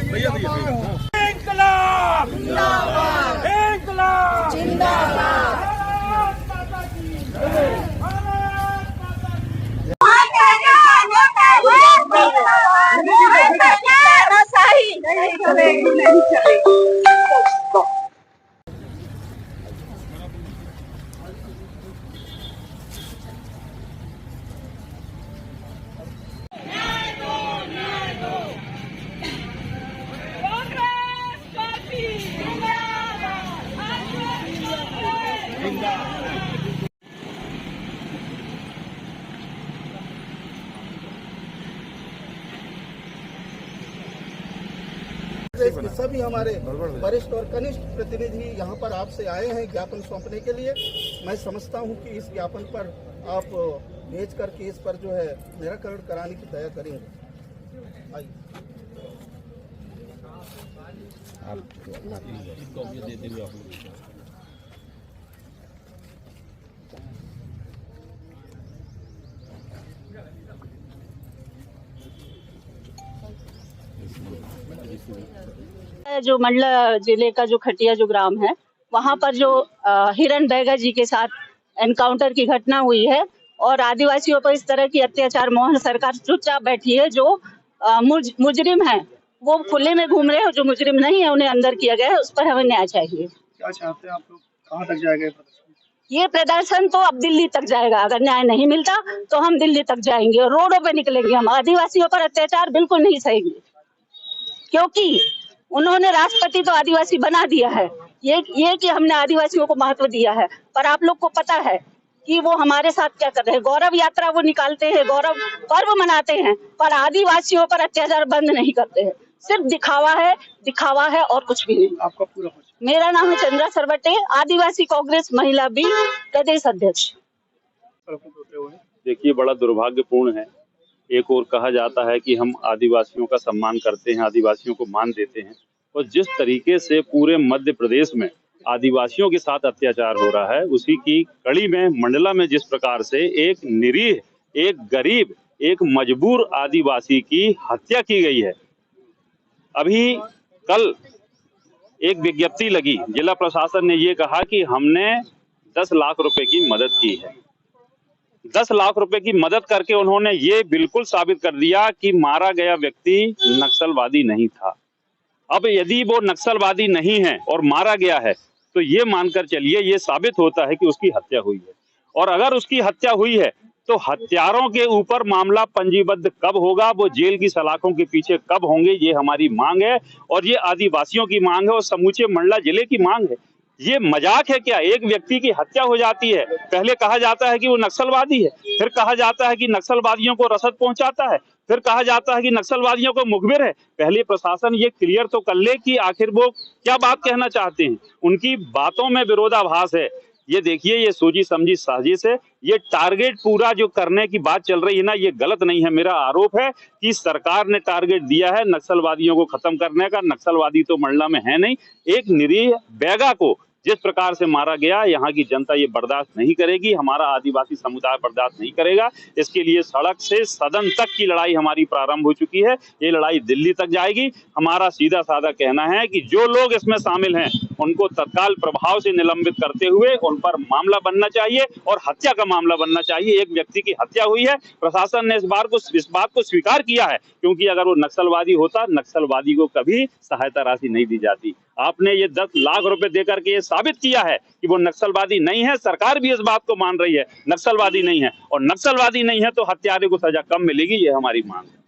भैया इंकलाब जिंदाबाद, इंकलाब जिंदाबाद। सभी हमारे वरिष्ठ और कनिष्ठ प्रतिनिधि यहाँ पर आपसे आए हैं ज्ञापन सौंपने के लिए। मैं समझता हूँ कि इस ज्ञापन पर आप भेज करके इस पर जो है निराकरण कराने की दया करेंगे। जो मंडला जिले का जो खटिया जो ग्राम है, वहाँ पर जो हिरण बैगा जी के साथ एनकाउंटर की घटना हुई है और आदिवासियों पर इस तरह की अत्याचार, मोहन सरकार चुपचाप बैठी है। जो मुजरिम है वो खुले में घूम रहे हैं, जो मुजरिम नहीं है उन्हें अंदर किया गया है। उस पर हमें न्याय चाहिए। क्या चाहते हैं आप लोग, कहाँ तक जाएगा ये प्रदर्शन? तो अब दिल्ली तक जाएगा। अगर न्याय नहीं मिलता तो हम दिल्ली तक जाएंगे और रोडों पे निकलेंगे। हम आदिवासियों पर अत्याचार बिल्कुल नहीं सहेंगे, क्योंकि उन्होंने राष्ट्रपति तो आदिवासी बना दिया है। ये कि हमने आदिवासियों को महत्व दिया है, पर आप लोग को पता है कि वो हमारे साथ क्या कर रहे हैं। गौरव यात्रा वो निकालते हैं, गौरव पर्व मनाते हैं, पर आदिवासियों पर अत्याचार बंद नहीं करते हैं। सिर्फ दिखावा है और कुछ भी नहीं। आपका पूरा मेरा नाम है चंद्रा सरवटे, आदिवासी कांग्रेस महिला बी प्रदेश अध्यक्ष। देखिए, बड़ा दुर्भाग्यपूर्ण है। एक और कहा जाता है कि हम आदिवासियों का सम्मान करते हैं, आदिवासियों को मान देते हैं, और जिस तरीके से पूरे मध्य प्रदेश में आदिवासियों के साथ अत्याचार हो रहा है, उसी की कड़ी में मंडला में जिस प्रकार से एक निरीह, एक गरीब, एक मजबूर आदिवासी की हत्या की गई है। अभी कल एक विज्ञप्ति लगी, जिला प्रशासन ने ये कहा कि हमने 10 लाख रुपए की मदद की है। 10 लाख रुपए की मदद करके उन्होंने ये बिल्कुल साबित कर दिया कि मारा गया व्यक्ति नक्सलवादी नहीं था। अब यदि वो नक्सलवादी नहीं है और मारा गया है, तो ये मानकर चलिए ये साबित होता है कि उसकी हत्या हुई है। और अगर उसकी हत्या हुई है तो हत्यारों के ऊपर मामला पंजीबद्ध कब होगा, वो जेल की सलाखों के पीछे कब होंगे, ये हमारी मांग है। और ये आदिवासियों की मांग है और समूचे मंडला जिले की मांग है। ये मजाक है क्या? एक व्यक्ति की हत्या हो जाती है, पहले कहा जाता है कि वो नक्सलवादी है, फिर कहा जाता है कि नक्सलवादियों को रसद पहुंचाता है, फिर कहा जाता है कि नक्सलवादियों को मुखबिर है। पहले प्रशासन ये क्लियर तो कर ले कि आखिर वो क्या बात कहना चाहते हैं। उनकी बातों में विरोधाभास है। ये देखिए, ये सोची समझी साजिश है। ये टारगेट पूरा जो करने की बात चल रही है ना, ये गलत नहीं है। मेरा आरोप है कि सरकार ने टारगेट दिया है नक्सलवादियों को खत्म करने का। नक्सलवादी तो मंडला में है नहीं। एक निरीह बैगा को जिस प्रकार से मारा गया, यहाँ की जनता ये बर्दाश्त नहीं करेगी, हमारा आदिवासी समुदाय बर्दाश्त नहीं करेगा। इसके लिए सड़क से सदन तक की लड़ाई हमारी प्रारंभ हो चुकी है। ये लड़ाई दिल्ली तक जाएगी। हमारा सीधा साधा कहना है कि जो लोग इसमें शामिल हैं उनको तत्काल प्रभाव से निलंबित करते हुए उन पर मामला बनना चाहिए और हत्या का मामला बनना चाहिए। एक व्यक्ति की हत्या हुई है, प्रशासन ने इस बात को स्वीकार किया है, क्योंकि अगर वो नक्सलवादी होता, नक्सलवादी को कभी सहायता राशि नहीं दी जाती। आपने ये 10 लाख रुपए देकर के ये साबित किया है कि वो नक्सलवादी नहीं है। सरकार भी इस बात को मान रही है नक्सलवादी नहीं है, और नक्सलवादी नहीं है तो हत्यारे को सजा कम मिलेगी। ये हमारी मांग है।